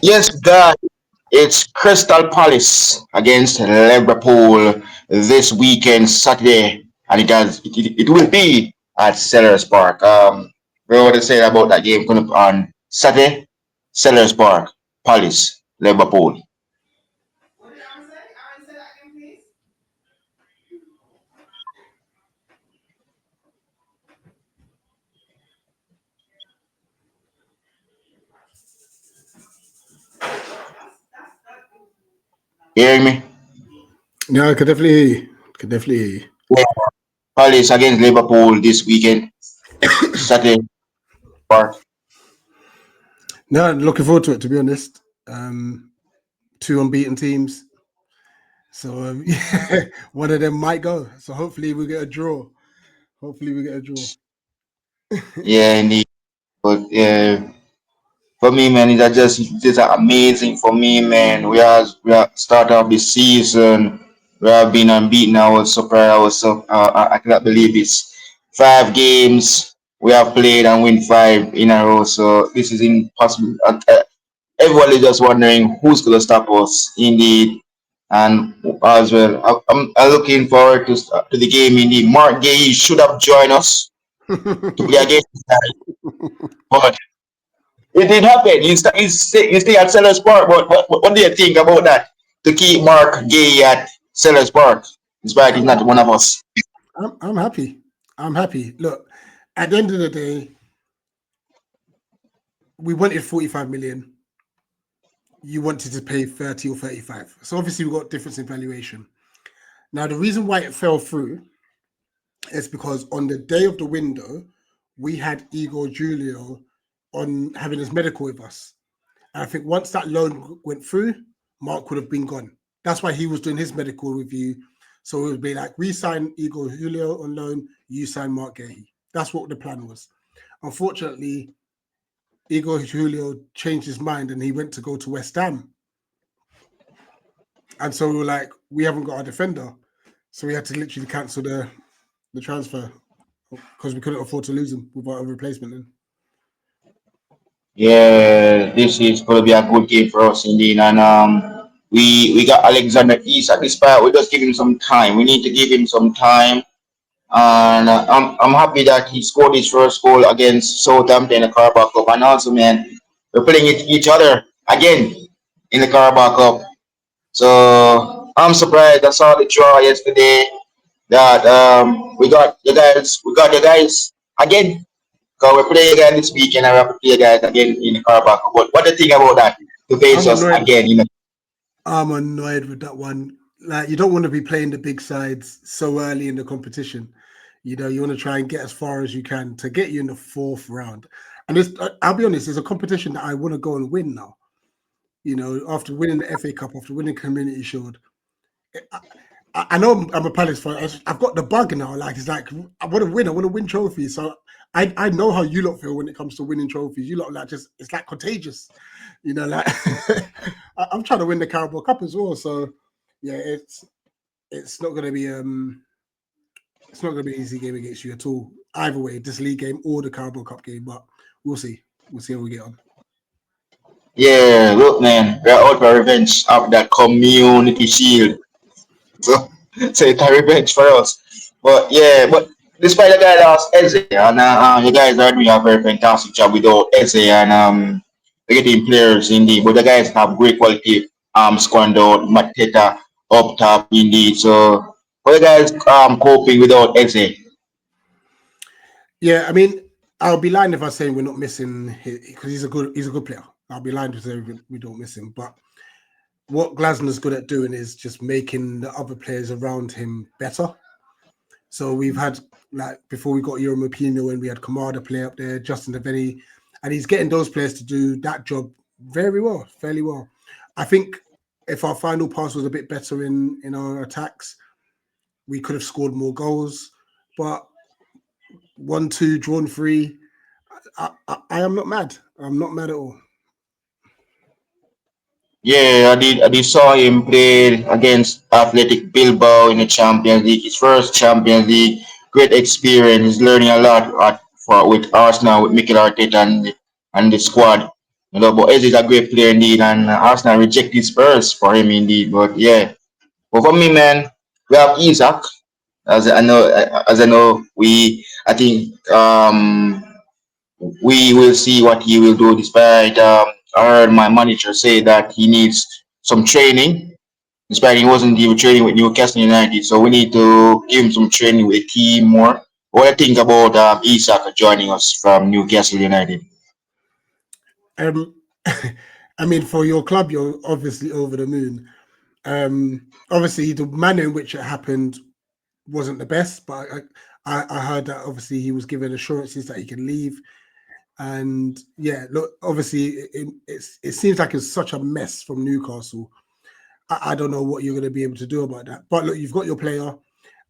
Yes, guys, it's Crystal Palace against Liverpool this weekend, Saturday, and it will be at Sellers Park. What to say about that game coming up on Saturday? Sellers Park, Palace, Liverpool. You hearing me? Yeah, I could definitely hear you. Could definitely hear you. Yeah. Palace against Liverpool this weekend, Saturday Park. No, looking forward to it. To be honest, two unbeaten teams, so one of them might go. So hopefully we get a draw. Hopefully we get a draw. Yeah, indeed. But yeah, for me, man, it's just amazing for me, man. We are start off the season. We have been unbeaten. I was surprised. I cannot believe it's 5 games we have played and win five in a row. So this is impossible. Everyone is just wondering who's gonna stop us, indeed. And as well, I'm looking forward to the game. Indeed, Mark Gay should have joined us to play against us, but it did happen. You stay at Sellers Park, but what do you think about that? To keep Mark Gay at Sellers Park, despite he's I'm, not one of us. I'm happy. I'm happy. Look, at the end of the day, we wanted 45 million. You wanted to pay 30 or 35. So obviously we got difference in valuation. Now the reason why it fell through is because on the day of the window, we had Igor Julio on having his medical with us. And I think once that loan went through, Mark would have been gone. That's why he was doing his medical review. So it would be like, we sign Igor Julio on loan, you sign Mark Gahey. That's what the plan was. Unfortunately, Igor Julio changed his mind and he went to go to West Ham. And so we were like, we haven't got our defender. So we had to literally cancel the transfer because we couldn't afford to lose him without a replacement. Then. Yeah, this is going to be a good game for us, indeed. And we got Alexander East at this part. We just give him some time. We need to give him some time. And I'm happy that he scored his first goal against Southampton in the Carabao Cup. And also, man, we're playing each other again in the Carabao Cup. So I'm surprised. I saw the draw yesterday that we got the guys again. Because we play again this weekend and we have to play guys again in the Carabao Cup. But what do you think about that? To face I'm us annoyed. again. I'm annoyed with that one. Like, you don't want to be playing the big sides so early in the competition. You want to try and get as far as you can to get you in the fourth round. And I'll be honest, it's a competition that I want to go and win now. After winning the FA Cup, after winning Community Shield, I know I'm a Palace fan. I've got the bug now. Like, it's like I want to win. I want to win trophies. So I know how you lot feel when it comes to winning trophies. You lot like just it's like contagious. Like I'm trying to win the Carabao Cup as well. So yeah, it's not gonna be it's not gonna be an easy game against you at all. Either way, this league game or the Carabao Cup game, but we'll see. We'll see how we get on. Yeah, look, man, we're out for revenge of that community shield. So, so it's a revenge for us. But yeah, but despite the guy lost Eze, and you guys are doing a very fantastic job without Eze, and we're getting players indeed. But the guys have great quality. Scoring out Mateta up top indeed. So, how you guys coping without Eze? Yeah, I mean, I'll be lying if I say we're not missing because he's a good player. I'll be lying to say we don't miss him. But what Glasner's good at doing is just making the other players around him better. So we've had like before we got Euro Mopino when we had Kamada play up there, Justin Deveni, and he's getting those players to do that job very well, fairly well. I think if our final pass was a bit better in our attacks, we could have scored more goals. But 1-2 drawn three, I am not mad. I'm not mad at all. Yeah, I did saw him play against Athletic Bilbao in the Champions League. His first Champions League, great experience. He's learning a lot with Arsenal with Mikel Arteta and the squad. You know, but Eze is a great player indeed, and Arsenal rejected Spurs for him indeed. But yeah, but for me, man, we have Isaac. As I know, I think we will see what he will do. Despite I heard my manager say that he needs some training. Despite he wasn't even training with Newcastle United, so we need to give him some training with the team more. What do you think about Isak joining us from Newcastle United? Um, I mean, for your club, you're obviously over the moon. Obviously, the manner in which it happened wasn't the best, but I heard that obviously he was given assurances that he can leave. And yeah, look, obviously it seems like it's such a mess from Newcastle. I don't know what you're going to be able to do about that. But look, you've got your player,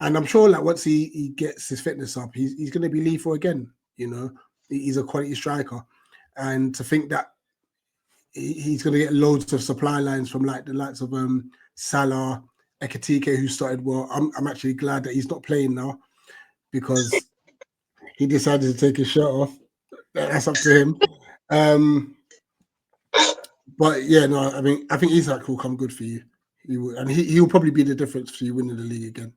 and I'm sure like once he gets his fitness up, he's going to be lethal again. You know, he's a quality striker, and to think that he's going to get loads of supply lines from like the likes of Salah, Ekatike, who started well. I'm actually glad that he's not playing now because he decided to take his shirt off. That's up to him. Um, but yeah, no, I mean, I think Isak will come good for you. He will, and he'll probably be the difference for you winning the league again.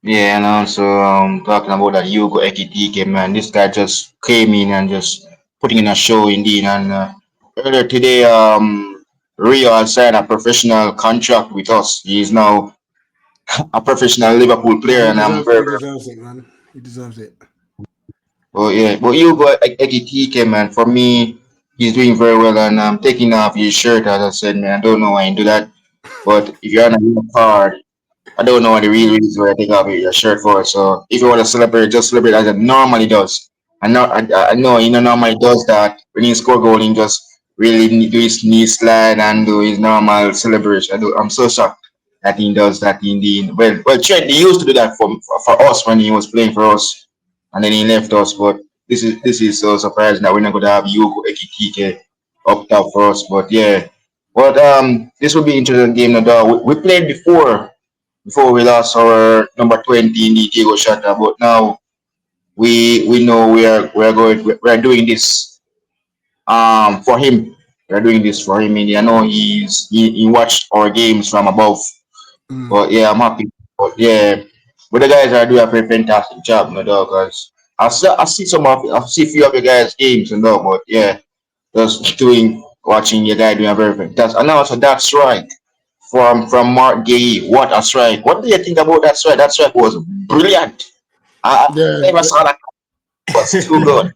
Yeah, and also talking about that Hugo Ekitike, man, this guy just came in and just putting in a show indeed. And earlier today, Rio has signed a professional contract with us. He is now a professional Liverpool player, and I'm very, He very. deserves it, man. He deserves it. But yeah, but Hugo Ekitike, man, for me, he's doing very well, and taking off his shirt, as I said, man, I don't know why he do that. But if you're on a yellow card, I don't know what the real reason why I take off your shirt for. So if you want to celebrate, just celebrate as it normally does. I know he normally does that when he score goal. He just really do his knee slide and do his normal celebration. I'm so shocked that he does that indeed. Well, Trent he used to do that for us when he was playing for us, and then he left us. But this is so surprising that we're not going to have Yuko Ekitike up top for us. But yeah, but this will be interesting game. No doubt. We played before we lost our number 20 in the Diego Shota, but now we know we are doing this for him. We are doing this for him. And I know he watched our games from above. Mm. But yeah, I'm happy. But yeah, but the guys are doing a very fantastic job, no doubt, guys. I see a few of the guys' games, and all, but yeah, just doing watching your guy doing a very fantastic. And also that strike from Mark Gay. What a strike! What do you think about that strike? That strike was brilliant. I Yeah, never saw that. It was too good.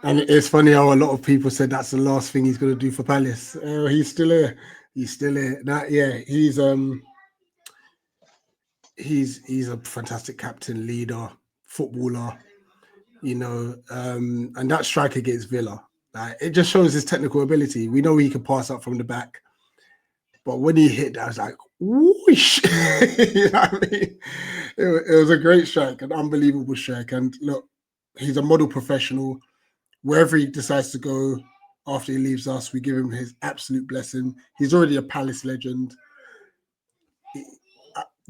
and it's funny how a lot of people said that's the last thing he's going to do for Palace. He's still here. He's still here. That yeah, he's a fantastic captain, leader, footballer. You know, and that strike against Villa, like, it just shows his technical ability. We know he can pass up from the back, but when he hit that, I was like, whoosh. You know what I mean? It was a great strike, an unbelievable strike. And look, he's a model professional. Wherever he decides to go after he leaves us, we give him his absolute blessing. He's already a Palace legend.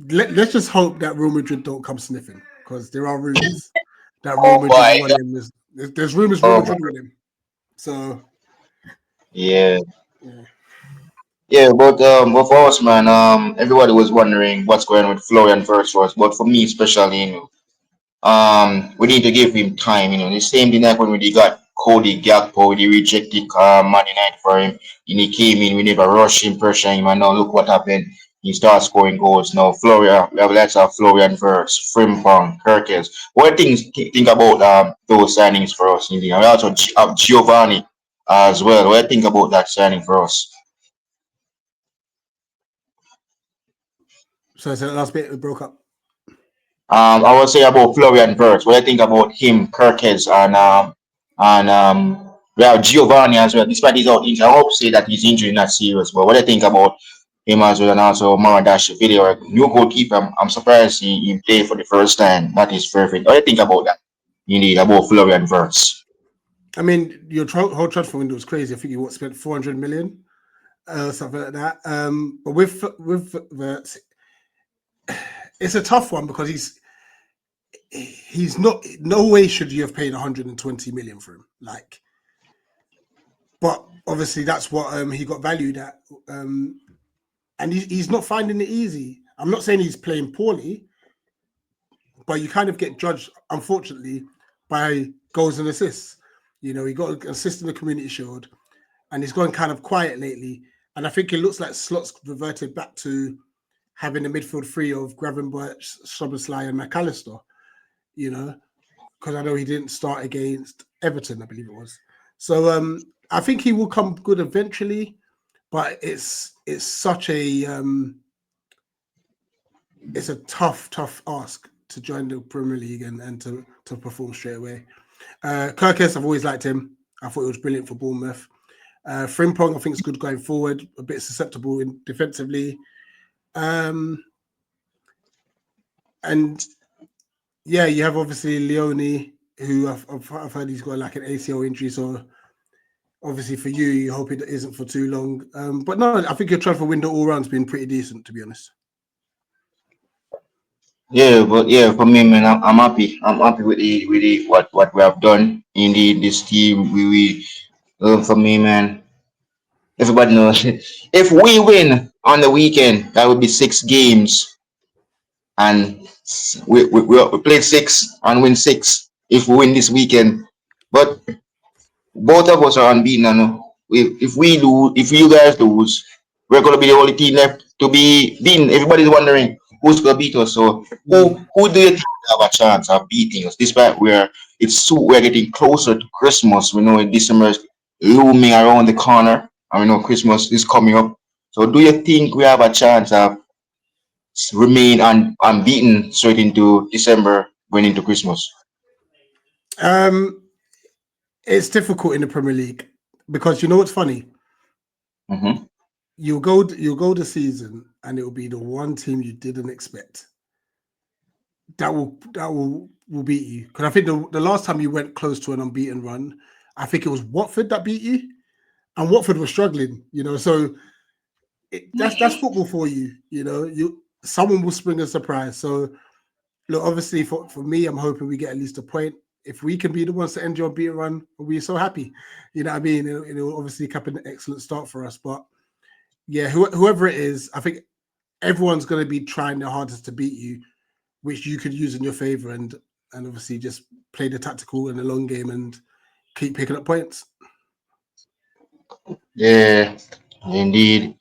Let's just hope that Real Madrid don't come sniffing, because there are rumors that Real Oh Madrid boy. want him. There's rumors Real Oh boy. Madrid want him. So Yeah. yeah. Yeah, but for us, man, everybody was wondering what's going on with Florian first for us. But for me, especially, we need to give him time. The same thing like when we got Cody Gakpo, we rejected Man United for him, and he came in. We never rushed him, pressure him, and now look what happened. He starts scoring goals now. Florian, we have lots of Florian Verts, Frimpong, Kirkes. What do you think about those signings for us? Indeed, and we also have Giovanni as well. What do you think about that signing for us? So that last bit we broke up. I would say about Florian Wirtz. What do you think about him, Kirkes, and we have Giovanni as well. Despite his out injury, I hope to say that his injury is not serious. But what do you think about him as well, and also Maradash video, new goalkeeper? I'm surprised he played for the first time. That is perfect. What do you think about that? Indeed, about Florian Wirtz. I mean, your whole transfer window was crazy. I think you spent 400 million, something like that. But with the, it's a tough one because he's not. No way should you have paid 120 million for him. Like, but obviously that's what he got valued at, and he's not finding it easy. I'm not saying he's playing poorly, but you kind of get judged, unfortunately, by goals and assists. You know, he got an assist in the Community Shield, and he's gone kind of quiet lately. And I think it looks like Slot's reverted back to having a midfield three of Gravenberch, Szoboszlai, and McAllister. You know, because I know he didn't start against Everton, I believe it was. So I think he will come good eventually, but it's such a it's a tough ask to join the Premier League and to perform straight away. Kirkes, I've always liked him. I thought he was brilliant for Bournemouth. Frimpong, I think is good going forward, a bit susceptible in defensively. And yeah, you have obviously Leone, who I've heard he's got like an ACL injury. So obviously for you, you hope it isn't for too long. But no, I think your transfer window all round's been pretty decent, to be honest. Yeah, but yeah, for me, man, I'm happy. I'm happy with the what we have done in this team. For me, man, everybody knows if we win on the weekend, that would be 6 games, and we played six and win six if we win this weekend. But both of us are unbeaten. And if we lose, if you guys lose, we're gonna be the only team left to be beaten. Everybody's wondering who's gonna beat us. So who do you think have a chance of beating us? Despite we're getting closer to Christmas. We know in December is looming around the corner, and we know Christmas is coming up. So do you think we have a chance of remain unbeaten straight into December, going into Christmas? Um, it's difficult in the Premier League because you know what's funny? Mm-hmm. You'll go the season and it will be the one team you didn't expect that will beat you. Because I think the last time you went close to an unbeaten run, I think it was Watford that beat you, and Watford was struggling. You know, so that's football for you. You know, someone will spring a surprise. So look, obviously for me, I'm hoping we get at least a point. If we can be the ones to end your beat run, we'll be so happy. You know what I mean? It'll obviously cap an excellent start for us. But yeah, whoever it is, I think everyone's going to be trying their hardest to beat you, which you could use in your favor, and obviously just play the tactical and the long game and keep picking up points. Yeah, indeed.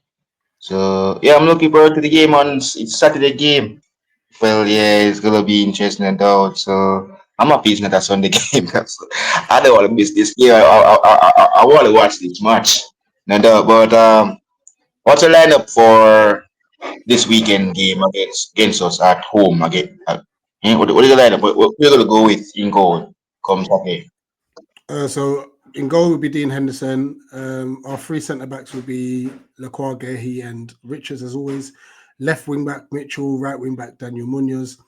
So yeah, I'm looking forward to the game on it's Saturday game. Well, yeah, it's gonna be interesting and doubt. So I'm happy it's not a Sunday game. 'Cause I don't want to miss this game. I want to watch this match. No doubt. But what's the lineup for this weekend game against us at home again? What is the lineup? What we're gonna go with in goal come Saturday? So in goal would be Dean Henderson. Our three centre backs would be Lacroix, Gehi, and Richards as always. Left wing back Mitchell, right wing back Daniel Munoz.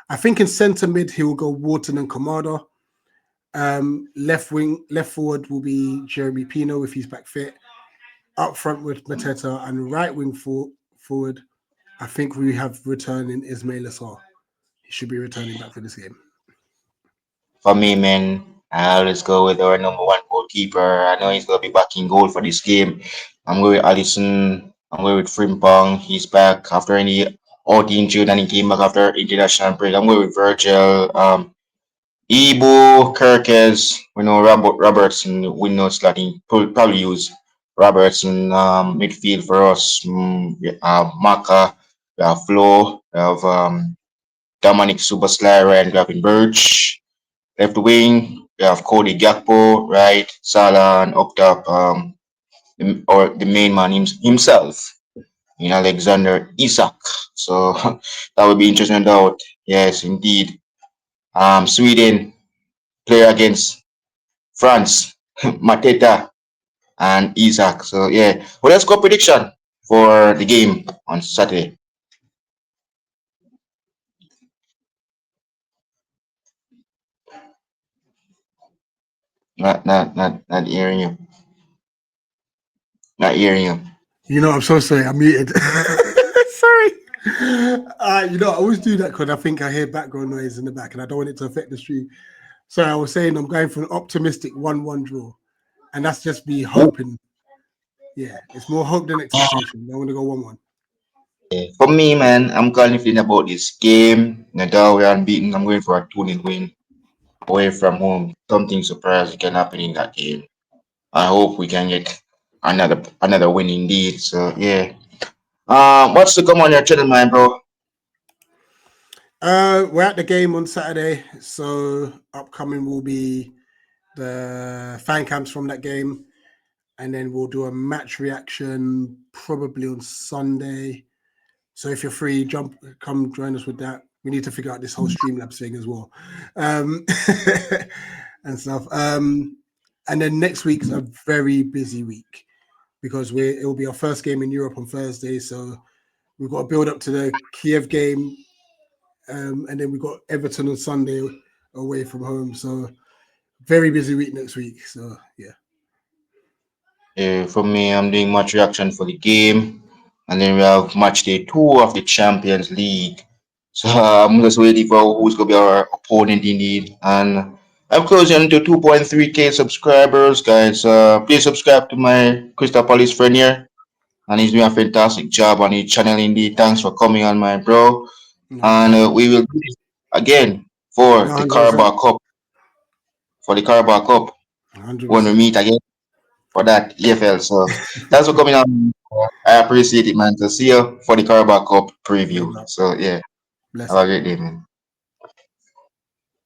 I think in centre mid he will go Wharton and Kamada. Left forward will be Jeremy Pino if he's back fit. Up front with Mateta, and right wing forward, I think we have returning Ismail Assar. He should be returning back for this game. For me, man, I always go with our number one goalkeeper. I know he's gonna be back in goal for this game. I'm going with Allison. I'm going with Frimpong. He's back after any out injured and he came back after international break. I'm going with Virgil. Ibu, Kirkes, we know Robertson, we know Slotty, probably use Robertson midfield for us. We have Maka, we have Flo, we have Dominic Supersly, Ryan Gravenberch. Left wing, we have Cody Gakpo, right? Salah and up top, or the main man himself, in Alexander Isak. So that would be interesting doubt. Yes, indeed. Sweden player against France, Mateta and Isaac. So yeah, well, let's go prediction for the game on Saturday. Not hearing you. Not hearing you. You know, I'm so sorry. I'm muted. Sorry. I always do that because I think I hear background noise in the back and I don't want it to affect the stream. So I was saying I'm going for an optimistic 1-1 draw. and that's just me Who- hoping. Yeah, it's more hope than expectation. I want to go 1-1. For me, man, I'm confident about this game. Nadal, we are unbeaten. I'm going for a 2-0 win away from home. Something surprising can happen in that game. I hope we can get another win indeed. So yeah. What's to come on your channel, my bro? We're at the game on Saturday, so upcoming will be the fan camps from that game, and then we'll do a match reaction probably on Sunday. So if you're free, come join us with that. We need to figure out this whole Streamlabs thing as well, um, and stuff. And then next week's a very busy week because it will be our first game in Europe on Thursday. So we've got to build up to the Kiev game, and then we've got Everton on Sunday away from home. So very busy week next week. So yeah. For me, I'm doing match reaction for the game, and then we have match day 2 of the Champions League. So I'm just waiting for who's gonna be our opponent indeed. And I'm closing to 2.3k subscribers, guys. Please subscribe to my Crystal Palace friend here, and he's doing a fantastic job on his channel indeed. Thanks for coming on, my bro. No And problem. we will do this again for No, the 100%. Carabao Cup. For the Carabao Cup, when we 100%. meet again for that EFL. So thanks for coming on. I appreciate it, man. So see you for the Carabao Cup Big preview. up. So yeah, have a Blessing. great day, man.